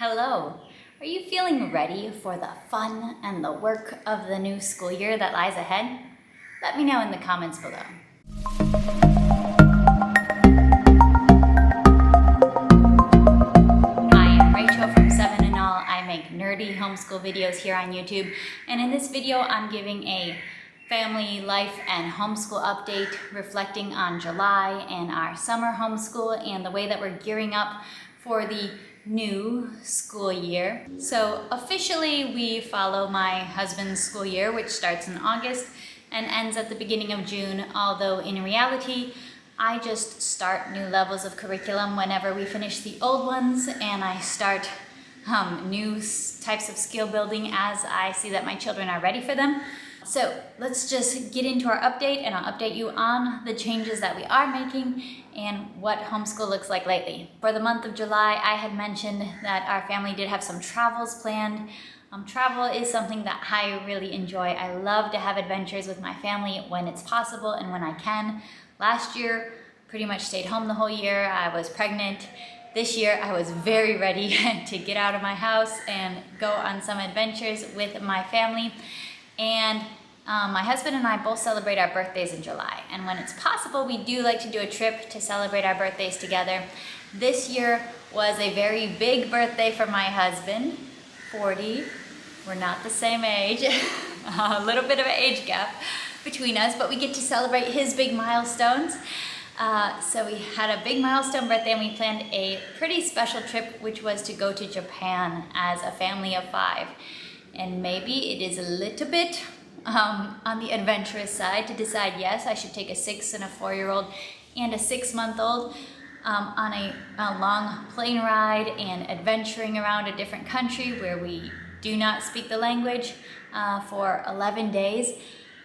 Hello! Are you feeling ready for the fun and the work of the new school year that lies ahead? Let me know in the comments below. I am Rachel from 7 and All. I make nerdy homeschool videos here on YouTube, and in this video I'm giving a family life and homeschool update reflecting on July and our summer homeschool and the way that we're gearing up for the new school year. So officially we follow my husband's school year, which starts in August and ends at the beginning of June, although in reality I just start new levels of curriculum whenever we finish the old ones, and I start new types of skill building as I see that my children are ready for them. So let's just get into our update, and I'll update you on the changes that we are making and what homeschool looks like lately. For the month of July, I had mentioned that our family did have some travels planned. Travel is something that I really enjoy. I love to have adventures with my family when it's possible and when I can. Last year, pretty much stayed home the whole year. I was pregnant. This year, I was very ready to get out of my house and go on some adventures with my family. And my husband and I both celebrate our birthdays in July. And when it's possible, we do like to do a trip to celebrate our birthdays together. This year was a very big birthday for my husband, 40. We're not the same age, a little bit of an age gap between us, but we get to celebrate his big milestones. So we had a big milestone birthday, and we planned a pretty special trip, which was to go to Japan as a family of 5. And maybe it is a little bit on the adventurous side to decide, yes, I should take a 6 and a 4-year-old and a 6-month-old on a long plane ride and adventuring around a different country where we do not speak the language for 11 days.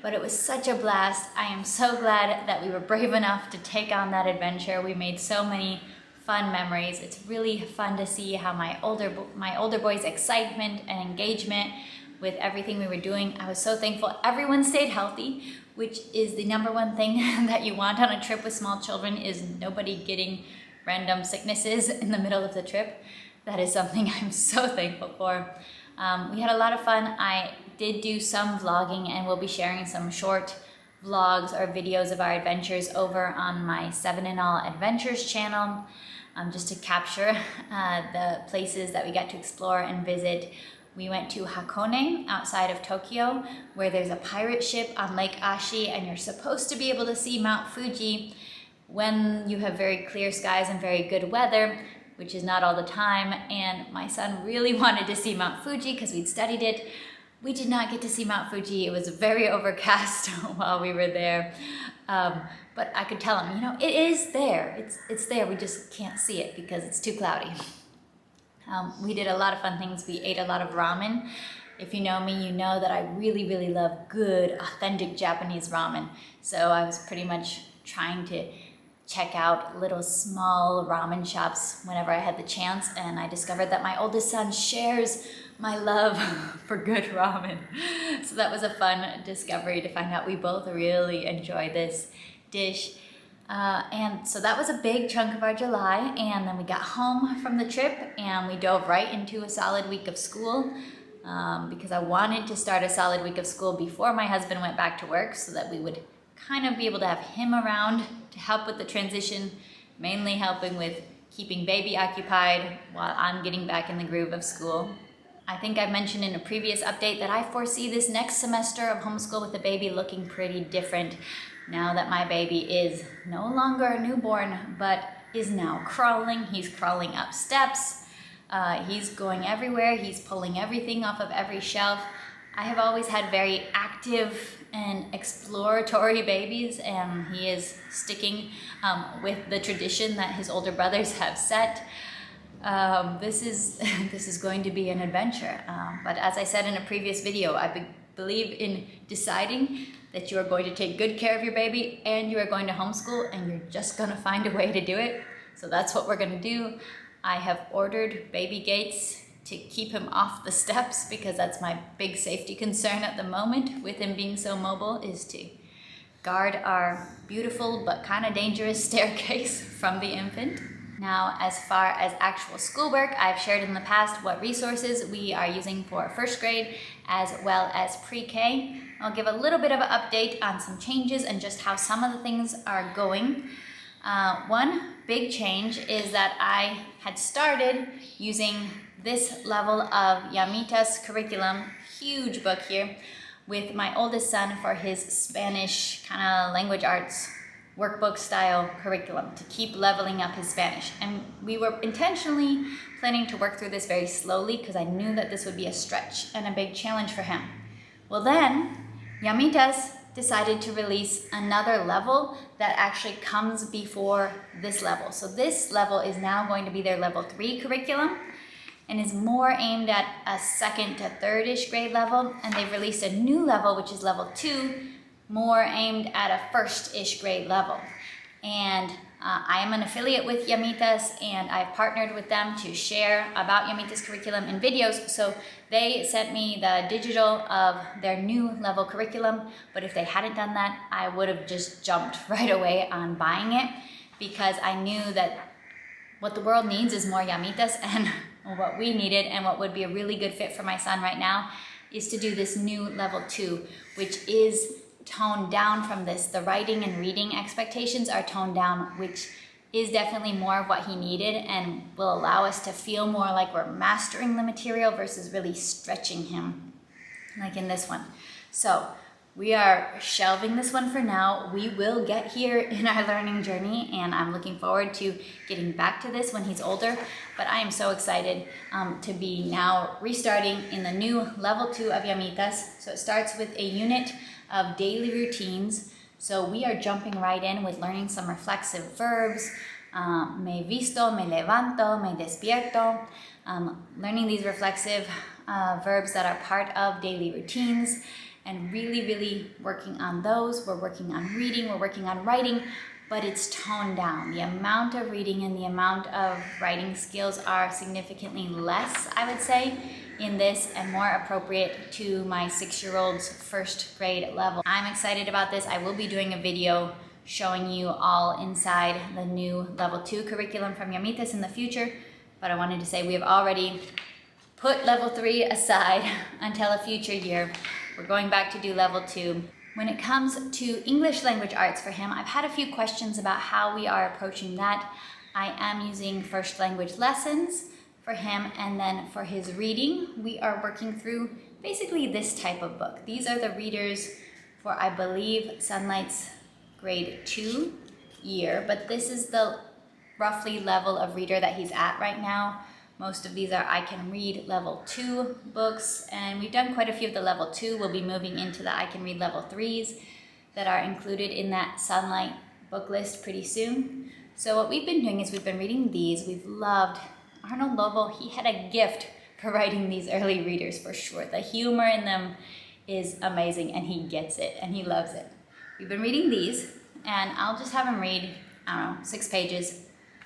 But it was such a blast. I am so glad that we were brave enough to take on that adventure. We made so many fun memories. It's really fun to see how my older boy's excitement and engagement with everything we were doing. I was so thankful everyone stayed healthy, which is the number one thing that you want on a trip with small children, is nobody getting random sicknesses in the middle of the trip. That is something I'm so thankful for. We had a lot of fun. I did do some vlogging, and we'll be sharing some short vlogs or videos of our adventures over on my 7 and All Adventures channel, just to capture the places that we got to explore and visit. We went to Hakone outside of Tokyo, where there's a pirate ship on Lake Ashi, and you're supposed to be able to see Mount Fuji when you have very clear skies and very good weather, which is not all the time. And my son really wanted to see Mount Fuji because we'd studied it. We did not get to see Mount Fuji. It was very overcast while we were there. But I could tell him, it is there. It's there. We just can't see it because it's too cloudy. We did a lot of fun things. We ate a lot of ramen. If you know me, you know that I really, really love good, authentic Japanese ramen. So I was pretty much trying to check out little small ramen shops whenever I had the chance, and I discovered that my oldest son shares my love for good ramen. So that was a fun discovery to find out we both really enjoy this dish. And so that was a big chunk of our July, and then we got home from the trip and we dove right into a solid week of school because I wanted to start a solid week of school before my husband went back to work, so that we would kind of be able to have him around to help with the transition, mainly helping with keeping baby occupied while I'm getting back in the groove of school. I think I mentioned in a previous update that I foresee this next semester of homeschool with the baby looking pretty different now that my baby is no longer a newborn, but is now crawling. He's crawling up steps. He's going everywhere. He's pulling everything off of every shelf. I have always had very active and exploratory babies, and he is sticking with the tradition that his older brothers have set. This is going to be an adventure. But as I said in a previous video, I believe in deciding that you are going to take good care of your baby and you are going to homeschool, and you're just going to find a way to do it. So that's what we're going to do. I have ordered baby gates to keep him off the steps, because that's my big safety concern at the moment with him being so mobile, is to guard our beautiful but kind of dangerous staircase from the infant. Now, as far as actual schoolwork, I've shared in the past what resources we are using for first grade as well as pre-K. I'll give a little bit of an update on some changes and just how some of the things are going. One big change is that I had started using this level of Yamita's curriculum, huge book here, with my oldest son for his Spanish kind of language arts workbook style curriculum to keep leveling up his Spanish. And we were intentionally planning to work through this very slowly because I knew that this would be a stretch and a big challenge for him. Well then, Yamitas decided to release another level that actually comes before this level. So this level is now going to be their level 3 curriculum and is more aimed at a 2nd to 3rd-ish grade level. And they've released a new level, which is level 2, more aimed at a 1st-ish grade level. And I am an affiliate with Yamitas, and I've partnered with them to share about Yamitas curriculum in videos. So they sent me the digital of their new level curriculum, but if they hadn't done that, I would have just jumped right away on buying it because I knew that what the world needs is more Yamitas, and what we needed and what would be a really good fit for my son right now is to do this new level 2, which is toned down from this. The writing and reading expectations are toned down, which is definitely more of what he needed and will allow us to feel more like we're mastering the material versus really stretching him, like in this one. So we are shelving this one for now. We will get here in our learning journey, and I'm looking forward to getting back to this when he's older. But I am so excited to be now restarting in the new level 2 of Yamitas. So it starts with a unit of daily routines. So we are jumping right in with learning some reflexive verbs. Me visto, me levanto, me despierto. Learning these reflexive verbs that are part of daily routines and really working on those. We're working on reading, we're working on writing, but it's toned down. The amount of reading and the amount of writing skills are significantly less, I would say, in this and more appropriate to my 6-year-old's 1st grade level. I'm excited about this. I will be doing a video showing you all inside the new level 2 curriculum from Yamitas in the future, but I wanted to say we have already put level 3 aside until a future year. We're going back to do level 2. When it comes to English language arts for him, I've had a few questions about how we are approaching that. I am using first language lessons for him, and then for his reading, we are working through basically this type of book. These are the readers for, I believe, Sunlight's grade 2 year, but this is the roughly level of reader that he's at right now. Most of these are I Can Read level 2 books, and we've done quite a few of the level 2. We'll be moving into the I Can Read level 3s that are included in that Sunlight book list pretty soon. So what we've been doing is we've been reading these. We've loved Arnold Lobo. He had a gift for writing these early readers for sure. The humor in them is amazing, and he gets it, and he loves it. We've been reading these, and I'll just have him read, I don't know, 6 pages,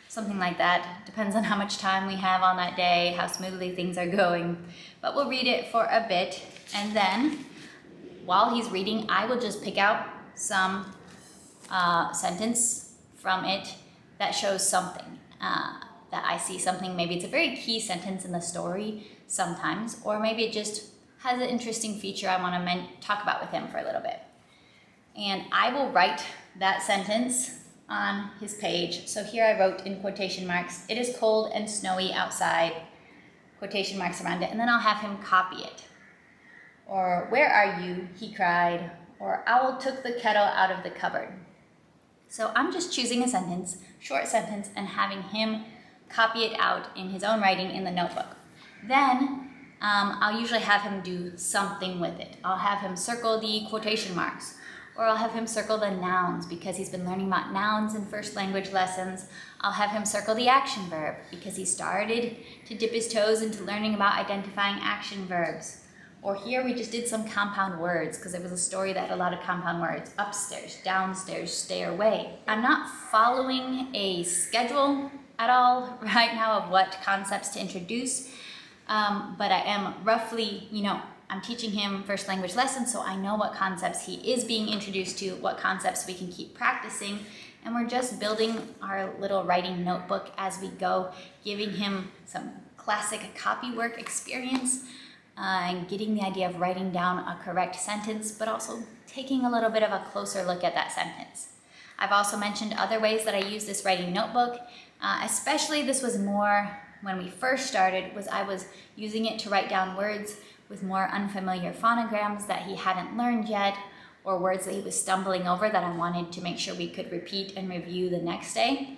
something like that. Depends on how much time we have on that day, how smoothly things are going. But we'll read it for a bit, and then while he's reading, I will just pick out some sentence from it that shows something. That I see something, maybe it's a very key sentence in the story sometimes, or maybe it just has an interesting feature I want to talk about with him for a little bit. And I will write that sentence on his page. So here I wrote in quotation marks, "It is cold and snowy outside," quotation marks around it, and then I'll have him copy it. Or, "Where are you?" he cried. Or, "Owl took the kettle out of the cupboard." So I'm just choosing a sentence, short sentence, and having him copy it out in his own writing in the notebook. Then I'll usually have him do something with it. I'll have him circle the quotation marks, or I'll have him circle the nouns because he's been learning about nouns in first language lessons. I'll have him circle the action verb because he started to dip his toes into learning about identifying action verbs. Or here we just did some compound words because it was a story that had a lot of compound words. Upstairs, downstairs, stay away. I'm not following a schedule at all right now of what concepts to introduce, but I am roughly, I'm teaching him first language lessons, so I know what concepts he is being introduced to, what concepts we can keep practicing, and we're just building our little writing notebook as we go, giving him some classic copy work experience and getting the idea of writing down a correct sentence, but also taking a little bit of a closer look at that sentence. I've also mentioned other ways that I use this writing notebook, especially this was more when we first started, was I was using it to write down words with more unfamiliar phonograms that he hadn't learned yet, or words that he was stumbling over that I wanted to make sure we could repeat and review the next day.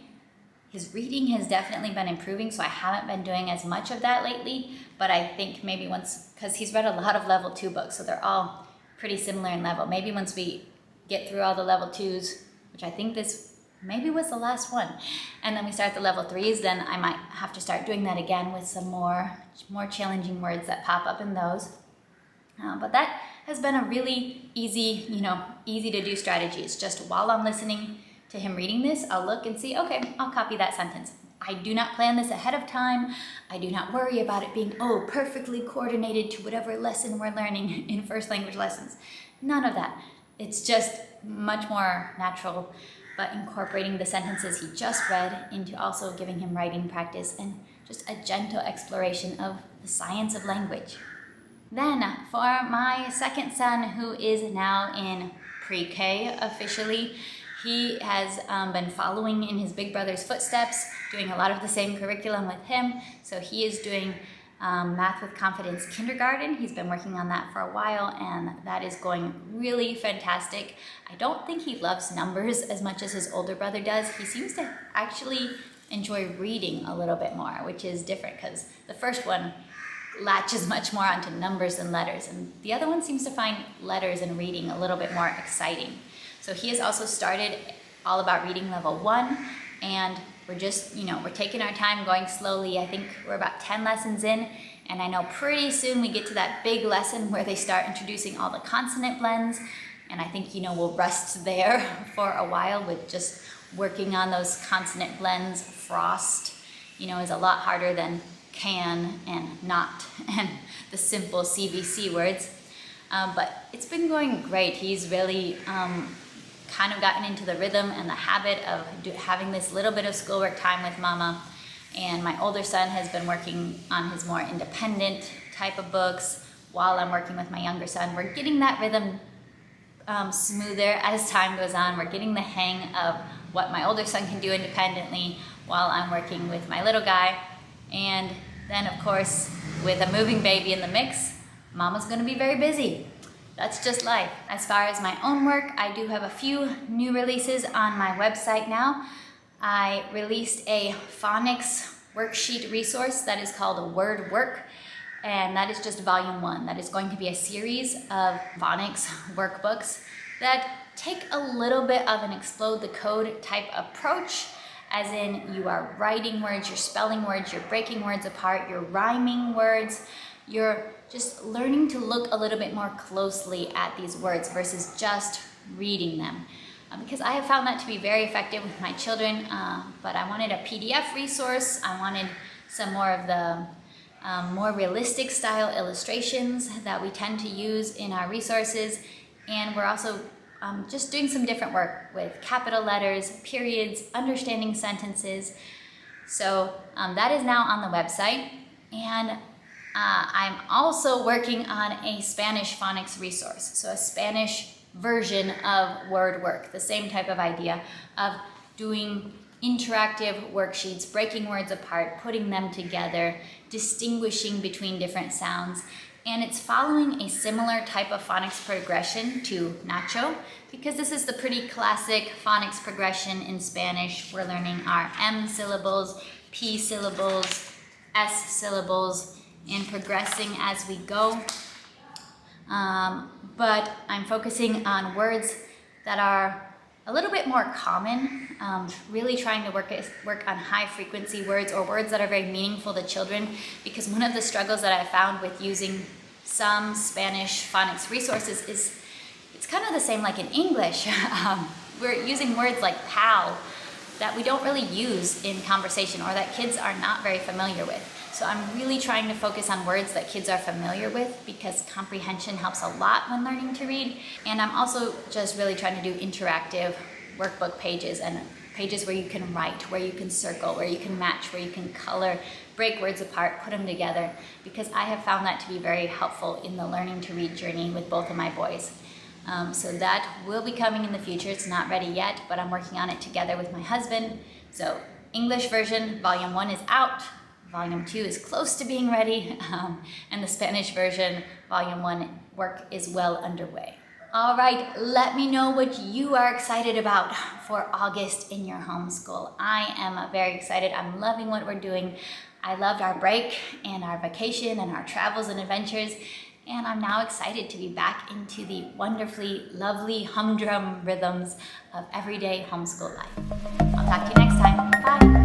His reading has definitely been improving, so I haven't been doing as much of that lately, but I think maybe once, because he's read a lot of level 2 books, so they're all pretty similar in level. Maybe once we get through all the level 2s, which I think this maybe was the last one, and then we start the level 3s, then I might have to start doing that again with some more challenging words that pop up in those. But that has been a really easy to do strategy. It's just while I'm listening to him reading this, I'll look and see, okay, I'll copy that sentence. I do not plan this ahead of time. I do not worry about it being, perfectly coordinated to whatever lesson we're learning in first language lessons. None of that. It's just much more natural, but incorporating the sentences he just read into also giving him writing practice and just a gentle exploration of the science of language. Then for my second son, who is now in pre-K officially, he has been following in his big brother's footsteps, doing a lot of the same curriculum with him. So he is doing Math with Confidence kindergarten. He's been working on that for a while, and that is going really fantastic. I don't think he loves numbers as much as his older brother does. He seems to actually enjoy reading a little bit more, which is different because the first one latches much more onto numbers than letters, and the other one seems to find letters and reading a little bit more exciting. So he has also started All About Reading level 1, and we're just, we're taking our time, going slowly. I think we're about 10 lessons in, and I know pretty soon we get to that big lesson where they start introducing all the consonant blends, and I think, we'll rest there for a while with just working on those consonant blends. Frost, is a lot harder than can and not and the simple CVC words. But it's been going great. He's really kind of gotten into the rhythm and the habit of having this little bit of schoolwork time with mama. And my older son has been working on his more independent type of books while I'm working with my younger son. We're getting that rhythm smoother as time goes on. We're getting the hang of what my older son can do independently while I'm working with my little guy. And then, of course, with a moving baby in the mix, mama's going to be very busy. That's just life. As far as my own work, I do have a few new releases on my website now. I released a phonics worksheet resource that is called Word Work, and that is just volume 1. That is going to be a series of phonics workbooks that take a little bit of an explode the code type approach, as in you are writing words, you're spelling words, you're breaking words apart, you're rhyming words, you're just learning to look a little bit more closely at these words versus just reading them. Because I have found that to be very effective with my children, but I wanted a PDF resource. I wanted some more of the more realistic style illustrations that we tend to use in our resources, and we're also just doing some different work with capital letters, periods, understanding sentences. So that is now on the website, and I'm also working on a Spanish phonics resource, so a Spanish version of Word Work, the same type of idea of doing interactive worksheets, breaking words apart, putting them together, distinguishing between different sounds. And it's following a similar type of phonics progression to Nacho, because this is the pretty classic phonics progression in Spanish. We're learning our M syllables, P syllables, S syllables, and progressing as we go. But I'm focusing on words that are a little bit more common, really trying to work on high frequency words or words that are very meaningful to children, because one of the struggles that I found with using some Spanish phonics resources is it's kind of the same like in English. We're using words like pal that we don't really use in conversation or that kids are not very familiar with. So I'm really trying to focus on words that kids are familiar with, because comprehension helps a lot when learning to read. And I'm also just really trying to do interactive workbook pages and pages where you can write, where you can circle, where you can match, where you can color, break words apart, put them together, because I have found that to be very helpful in the learning to read journey with both of my boys. So that will be coming in the future. It's not ready yet, but I'm working on it together with my husband. So English version, volume 1 is out. Volume 2 is close to being ready. And the Spanish version, volume 1 work is well underway. All right, let me know what you are excited about for August in your homeschool. I am very excited. I'm loving what we're doing. I loved our break and our vacation and our travels and adventures. And I'm now excited to be back into the wonderfully lovely humdrum rhythms of everyday homeschool life. I'll talk to you next time. Bye.